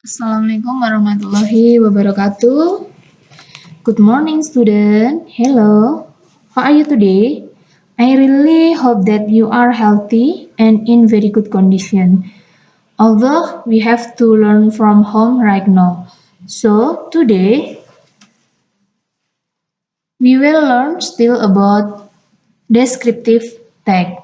Assalamualaikum warahmatullahi wabarakatuh. Good morning, student. Hello. How are you today? I really hope that you are healthy and in very good condition. Although we have to learn from home right now. So, today we will learn still about descriptive tag.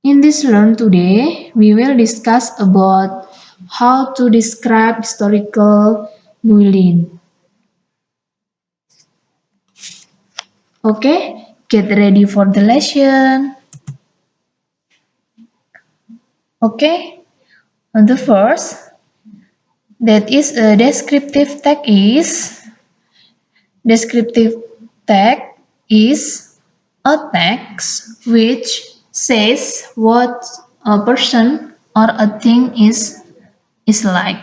In this learn today, we will discuss about how to describe historical building. Okay, get ready for the lesson. Okay, on the first, that is a descriptive tag is a text which says what a person or a thing is like.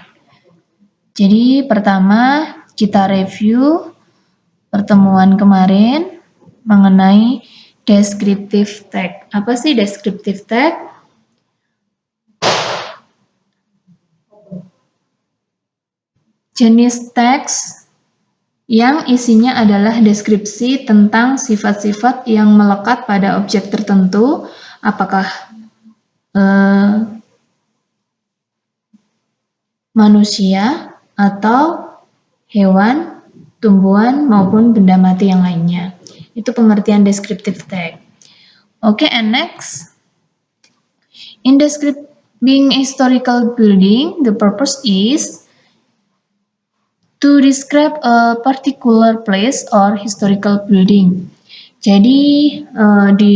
Jadi pertama kita review pertemuan kemarin mengenai descriptive tag. Apa sih descriptive tag? Jenis teks yang isinya adalah deskripsi tentang sifat-sifat yang melekat pada objek tertentu, apakah manusia atau hewan, tumbuhan, maupun benda mati yang lainnya. Itu pengertian descriptive tag. Okay, and next. In describing historical building, the purpose is to describe a particular place or historical building. Jadi di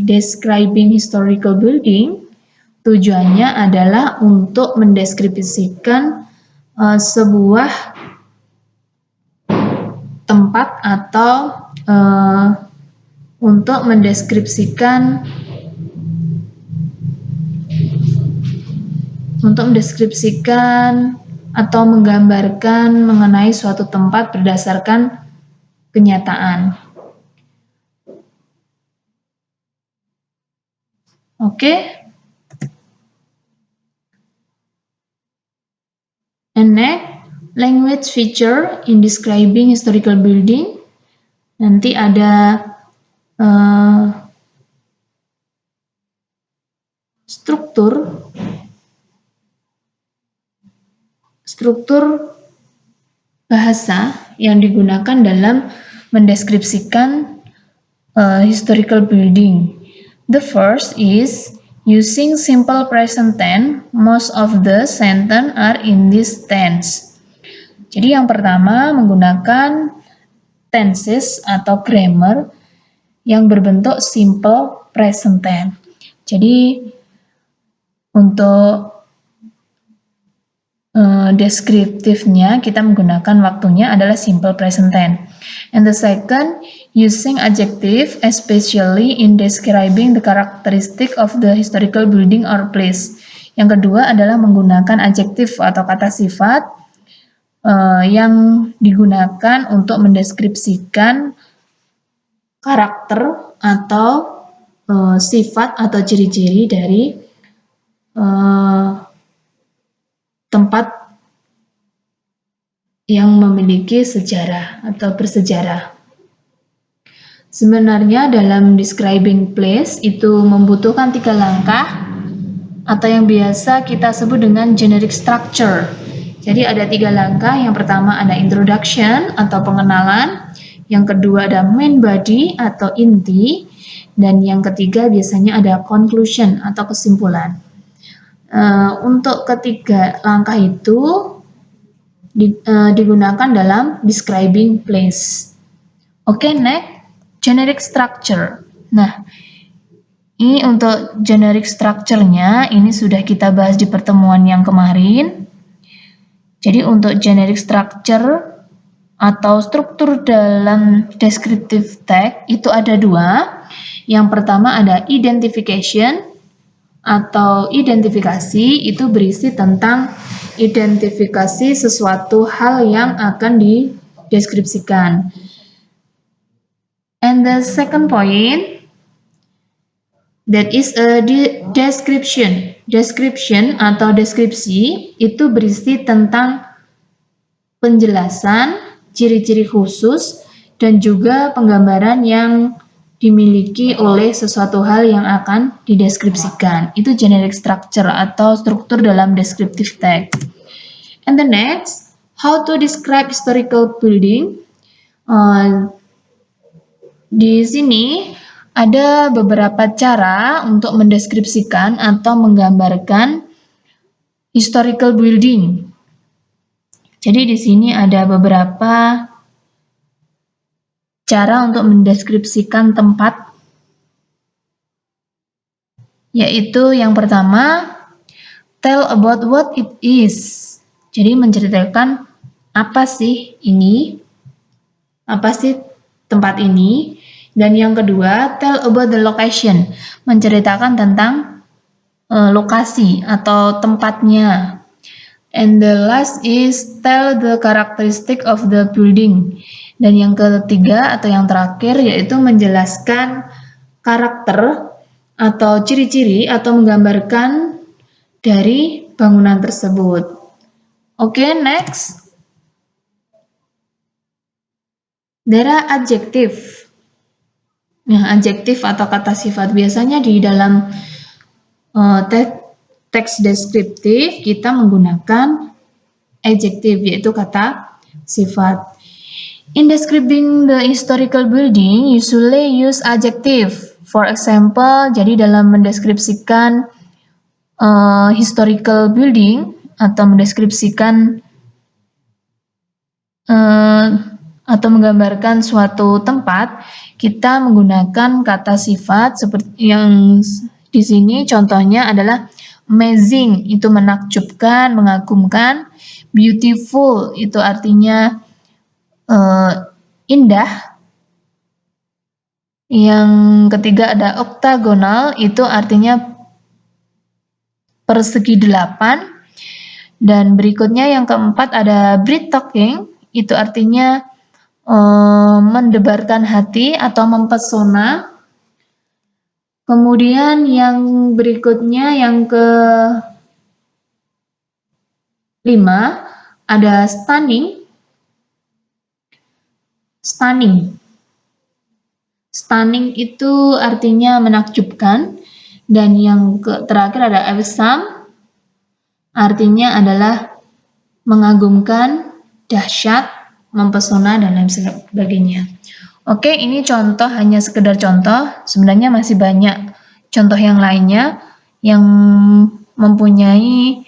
describing historical building tujuannya adalah untuk mendeskripsikan sebuah tempat atau untuk mendeskripsikan atau menggambarkan mengenai suatu tempat berdasarkan kenyataan. Oke. And next, language feature in describing historical building. Nanti ada struktur bahasa yang digunakan dalam mendeskripsikan historical building. The first is using simple present tense. Most of the sentence are in this tense. Jadi yang pertama menggunakan tenses atau grammar yang berbentuk simple present tense. Jadi untuk deskriptifnya kita menggunakan waktunya adalah simple present tense. And the second, using adjective especially in describing the characteristic of the historical building or place. Yang kedua adalah menggunakan adjektif atau kata sifat yang digunakan untuk mendeskripsikan karakter atau sifat atau ciri-ciri dari tempat yang memiliki sejarah atau bersejarah. Sebenarnya dalam describing place itu membutuhkan 3 langkah atau yang biasa kita sebut dengan generic structure. Jadi ada 3 langkah. Yang pertama ada introduction atau pengenalan, yang kedua ada main body atau inti, dan yang ketiga biasanya ada conclusion atau kesimpulan. Untuk ketiga langkah itu digunakan dalam describing place. Oke, next, generic structure. Nah, ini untuk generic structure-nya ini sudah kita bahas di pertemuan yang kemarin. Jadi untuk generic structure atau struktur dalam descriptive tag itu ada 2. Yang pertama ada identification atau identifikasi, itu berisi tentang identifikasi sesuatu hal yang akan dideskripsikan. And the second point, That is a description. Description atau deskripsi itu berisi tentang penjelasan, ciri-ciri khusus, dan juga penggambaran yang dimiliki oleh sesuatu hal yang akan dideskripsikan. Itu generic structure atau struktur dalam descriptive text. And the next, how to describe historical building. Di sini ada beberapa cara untuk mendeskripsikan atau menggambarkan historical building. Jadi di sini ada beberapa cara untuk mendeskripsikan tempat, yaitu yang pertama, tell about what it is. Jadi menceritakan apa sih ini, apa sih tempat ini. Dan yang kedua, tell about the location, menceritakan tentang lokasi atau tempatnya. And the last is tell the characteristic of the building. Dan yang ketiga atau yang terakhir yaitu menjelaskan karakter atau ciri-ciri atau menggambarkan dari bangunan tersebut. Oke, next. There are adjective. Nah, adjektif atau kata sifat biasanya di dalam teks deskriptif kita menggunakan adjektif, yaitu kata sifat. In describing the historical building, usually use adjective. For example, jadi dalam mendeskripsikan historical building atau mendeskripsikan atau menggambarkan suatu tempat, kita menggunakan kata sifat seperti yang di sini contohnya adalah amazing, itu menakjubkan, mengagumkan. Beautiful, itu artinya indah. Yang ketiga ada octagonal, itu artinya persegi 8. Dan berikutnya yang keempat ada breathtaking, itu artinya mendebarkan hati atau mempesona. Kemudian yang berikutnya yang ke-5 ada stunning. Stunning. Stunning itu artinya menakjubkan. Dan yang terakhir ada awesome, artinya adalah mengagumkan, dahsyat, mempesona, dan lain sebagainya. Oke, ini contoh, hanya sekedar contoh. Sebenarnya masih banyak contoh yang lainnya yang mempunyai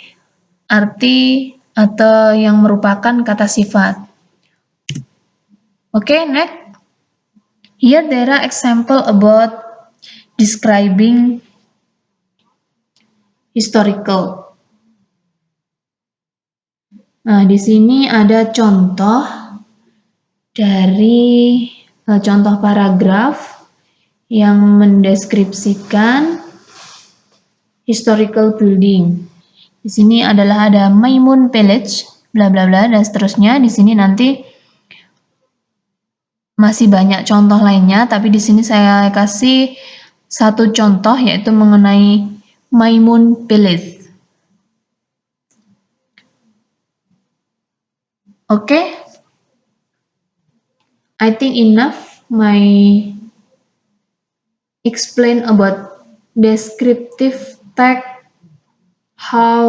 arti atau yang merupakan kata sifat. Oke, next. Here there are example about describing historical. Nah, di sini ada contoh dari contoh paragraf yang mendeskripsikan historical building. Di sini adalah ada Maimun Village, bla bla bla, dan seterusnya. Di sini nanti masih banyak contoh lainnya, tapi di sini saya kasih satu contoh yaitu mengenai Maimun Village. Oke, I think enough my explain about descriptive text, how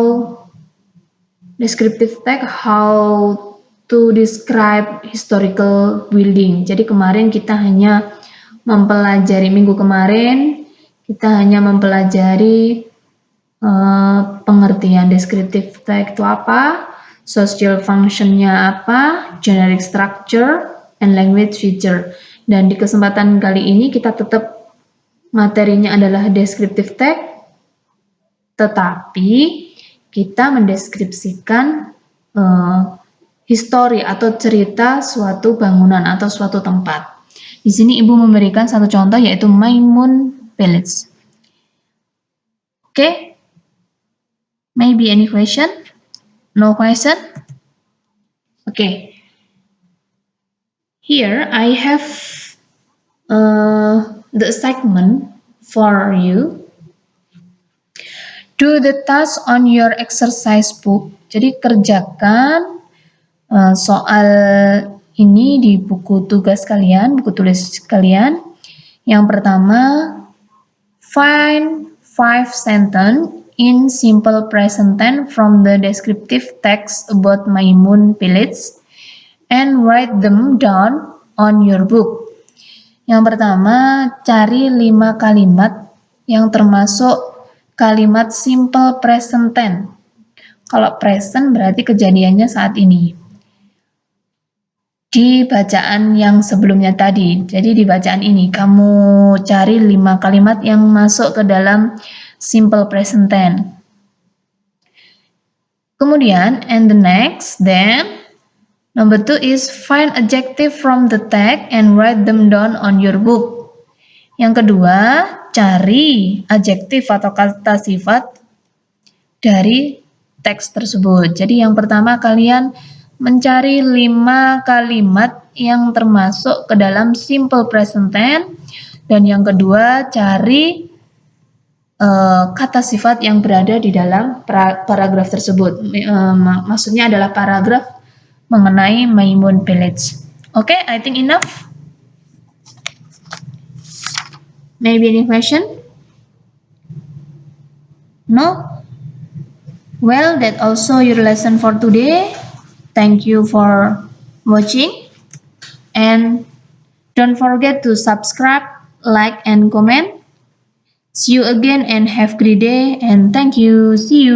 to describe historical building. Jadi kemarin kita hanya mempelajari, minggu kemarin kita hanya mempelajari pengertian descriptive text itu apa, social function-nya apa, generic structure, and language feature. Dan di kesempatan kali ini kita tetap materinya adalah descriptive text, tetapi kita mendeskripsikan histori atau cerita suatu bangunan atau suatu tempat. Di sini Ibu memberikan satu contoh yaitu Maimun Village. Okay? Maybe any question? No question? Okay. Here I have the assignment for you. Do the task on your exercise book. Jadi kerjakan soal ini di buku tugas kalian, buku tulis kalian. Yang pertama, find 5 sentence in simple present tense from the descriptive text about Maimun village and write them down on your book. Yang pertama, cari 5 kalimat yang termasuk kalimat simple present tense. Kalau present berarti kejadiannya saat ini. Di bacaan yang sebelumnya tadi, jadi di bacaan ini kamu cari 5 kalimat yang masuk ke dalam simple present tense. Kemudian, and the next, then, number 2 is find adjective from the text and write them down on your book. Yang kedua, cari adjektif atau kata sifat dari teks tersebut. Jadi yang pertama kalian mencari 5 kalimat yang termasuk ke dalam simple present tense, dan yang kedua cari kata sifat yang berada di dalam paragraf tersebut. Maksudnya adalah paragraf mengenai Maimun village. Okay, I think enough. Maybe any question? No? Well, that also your lesson for today. Thank you for watching, and don't forget to subscribe, like, and comment. See you again and have a great day, and thank you. See you.